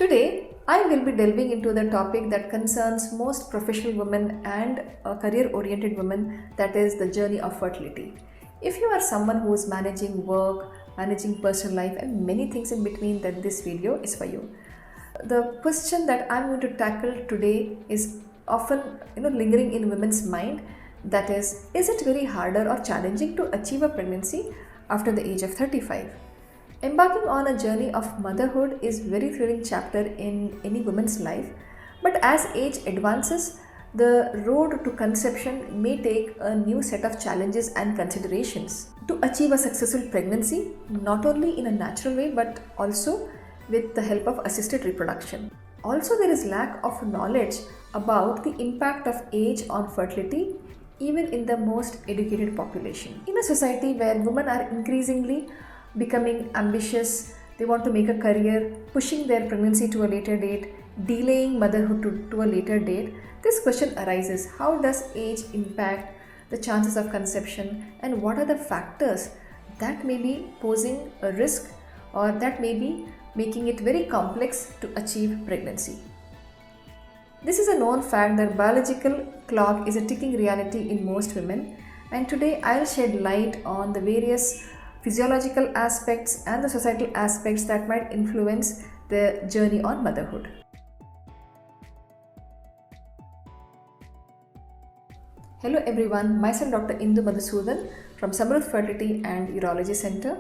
Today, I will be delving into the topic that concerns most professional women and career-oriented women, that is the journey of fertility. If you are someone who is managing work, managing personal life and many things in between, then this video is for you. The question that I'm going to tackle today is often lingering in women's mind, that is it very harder or challenging to achieve a pregnancy after the age of 35? Embarking on a journey of motherhood is very thrilling chapter in any woman's life, but as age advances, the road to conception may take a new set of challenges and considerations. To achieve a successful pregnancy, not only in a natural way but also with the help of assisted reproduction. Also, there is lack of knowledge about the impact of age on fertility even in the most educated population. In a society where women are increasingly becoming ambitious, they want to make a career, pushing their pregnancy to a later date, delaying motherhood to a later date, this question arises: how does age impact the chances of conception, and what are the factors that may be posing a risk or that may be making it very complex to achieve pregnancy? This is a known fact that biological clock is a ticking reality in most women, and today I'll shed light on the various physiological aspects and the societal aspects that might influence the journey on motherhood. Hello everyone, myself Dr. Indu Madhusudhan from Samruddh Fertility and Urology Center,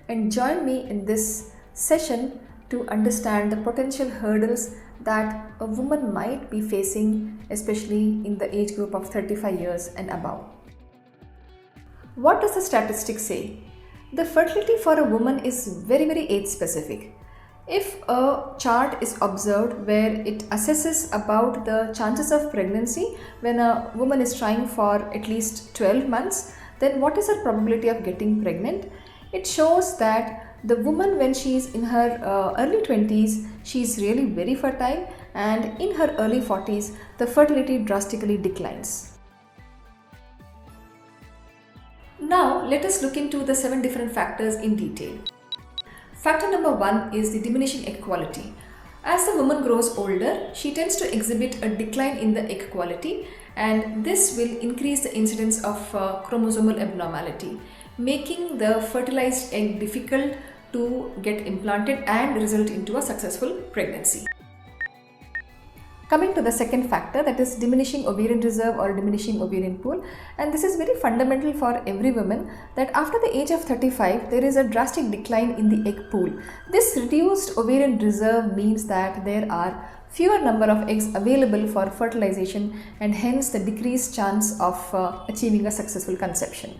and join me in this session to understand the potential hurdles that a woman might be facing, especially in the age group of 35 years and above. What does the statistics say? The fertility for a woman is very age specific. If a chart is observed where it assesses about the chances of pregnancy when a woman is trying for at least 12 months, then what is her probability of getting pregnant? It shows that the woman, when she is in her early 20s, she is really very fertile, and in her early 40s, the fertility drastically declines. Now, let us look into the 7 different factors in detail. Factor number 1 is the diminishing egg quality. As the woman grows older, she tends to exhibit a decline in the egg quality, and this will increase the incidence of chromosomal abnormality, making the fertilized egg difficult to get implanted and result into a successful pregnancy. Coming to the second factor, that is diminishing ovarian reserve or diminishing ovarian pool, and this is very fundamental for every woman, that after the age of 35 there is a drastic decline in the egg pool. This reduced ovarian reserve means that there are fewer number of eggs available for fertilization, and hence the decreased chance of achieving a successful conception.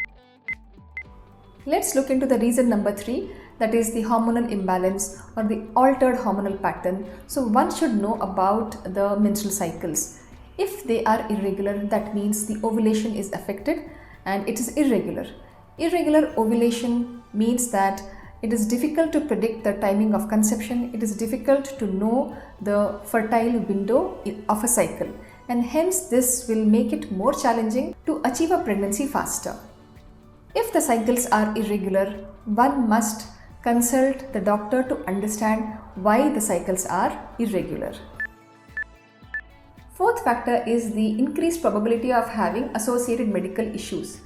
Let's look into the reason number 3, that is the hormonal imbalance or the altered hormonal pattern. So one should know about the menstrual cycles. If they are irregular, that means the ovulation is affected and it is irregular. Irregular ovulation means that it is difficult to predict the timing of conception. It is difficult to know the fertile window of a cycle, and hence this will make it more challenging to achieve a pregnancy faster. If the cycles are irregular, one must consult the doctor to understand why the cycles are irregular. Fourth factor is the increased probability of having associated medical issues.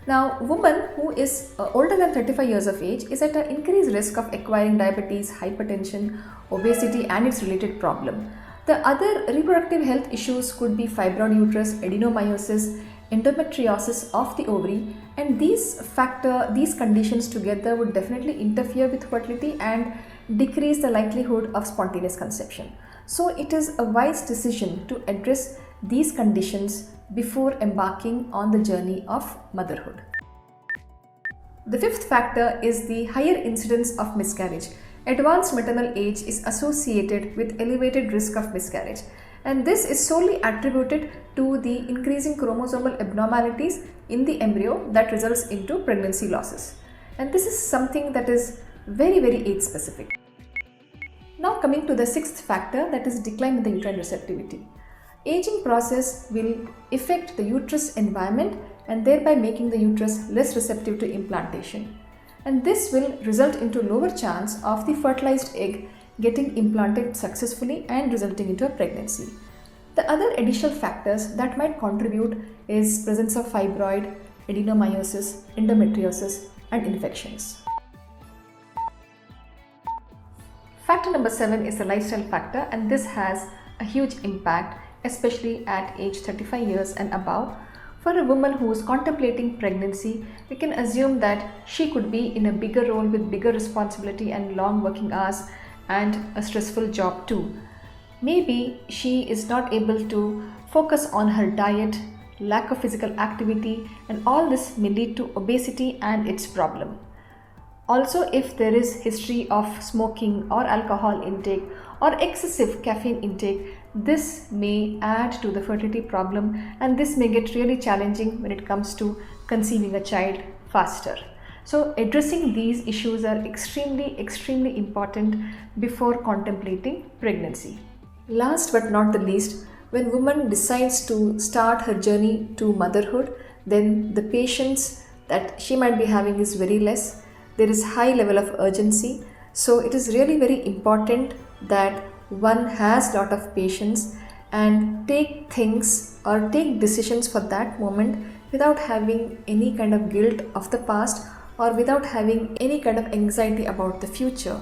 Now, woman who is older than 35 years of age is at an increased risk of acquiring diabetes, hypertension, obesity and its related problem. The other reproductive health issues could be fibroid uterus, adenomyosis, endometriosis of the ovary, and these conditions together would definitely interfere with fertility and decrease the likelihood of spontaneous conception. So it is a wise decision to address these conditions before embarking on the journey of motherhood. The fifth factor is the higher incidence of miscarriage. Advanced maternal age is associated with elevated risk of miscarriage, and this is solely attributed to the increasing chromosomal abnormalities in the embryo that results into pregnancy losses. And this is something that is very age specific. Now coming to the sixth factor, that is decline in the uterine receptivity. Aging process will affect the uterus environment and thereby making the uterus less receptive to implantation. And this will result into lower chance of the fertilized egg getting implanted successfully and resulting into a pregnancy. The other additional factors that might contribute is presence of fibroid, adenomyosis, endometriosis, and infections. Factor number 7 is the lifestyle factor, and this has a huge impact, especially at age 35 years and above. For a woman who is contemplating pregnancy, we can assume that she could be in a bigger role with bigger responsibility and long working hours and a stressful job too. Maybe she is not able to focus on her diet, lack of physical activity, and all this may lead to obesity and its problem. Also, if there is history of smoking or alcohol intake or excessive caffeine intake, this may add to the fertility problem, and this may get really challenging when it comes to conceiving a child faster. So addressing these issues are extremely important before contemplating pregnancy. Last but not the least, when woman decides to start her journey to motherhood, then the patience that she might be having is very less. There is high level of urgency. So it is really very important that one has lot of patience and take things or take decisions for that moment without having any kind of guilt of the past or without having any kind of anxiety about the future.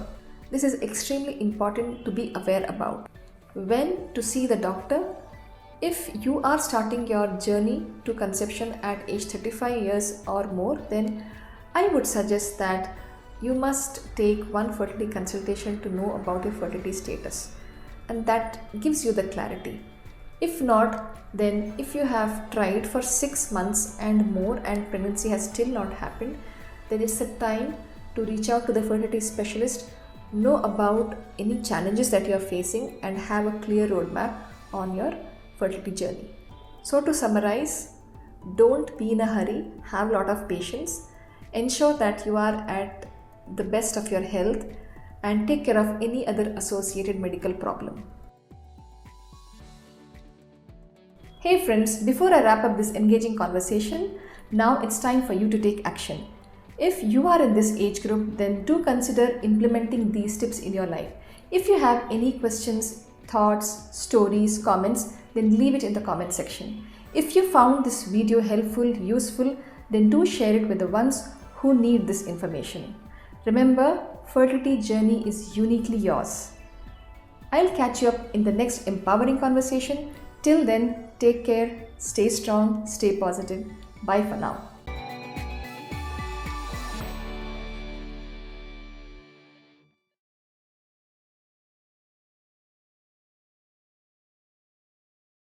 This is extremely important to be aware about. When to see the doctor? If you are starting your journey to conception at age 35 years or more, then I would suggest that you must take one fertility consultation to know about your fertility status, and that gives you the clarity. If not, then if you have tried for 6 months and more and pregnancy has still not happened, then it's the time to reach out to the fertility specialist, know about any challenges that you are facing, and have a clear roadmap on your fertility journey. So to summarize, don't be in a hurry, have a lot of patience, ensure that you are at the best of your health, and take care of any other associated medical problem. Hey friends, before I wrap up this engaging conversation, now it's time for you to take action. If you are in this age group, then do consider implementing these tips in your life. If you have any questions, thoughts, stories, comments, then leave it in the comment section. If you found this video helpful, useful, then do share it with the ones who need this information. Remember, fertility journey is uniquely yours. I'll catch you up in the next empowering conversation. Till then, take care, stay strong, stay positive. Bye for now.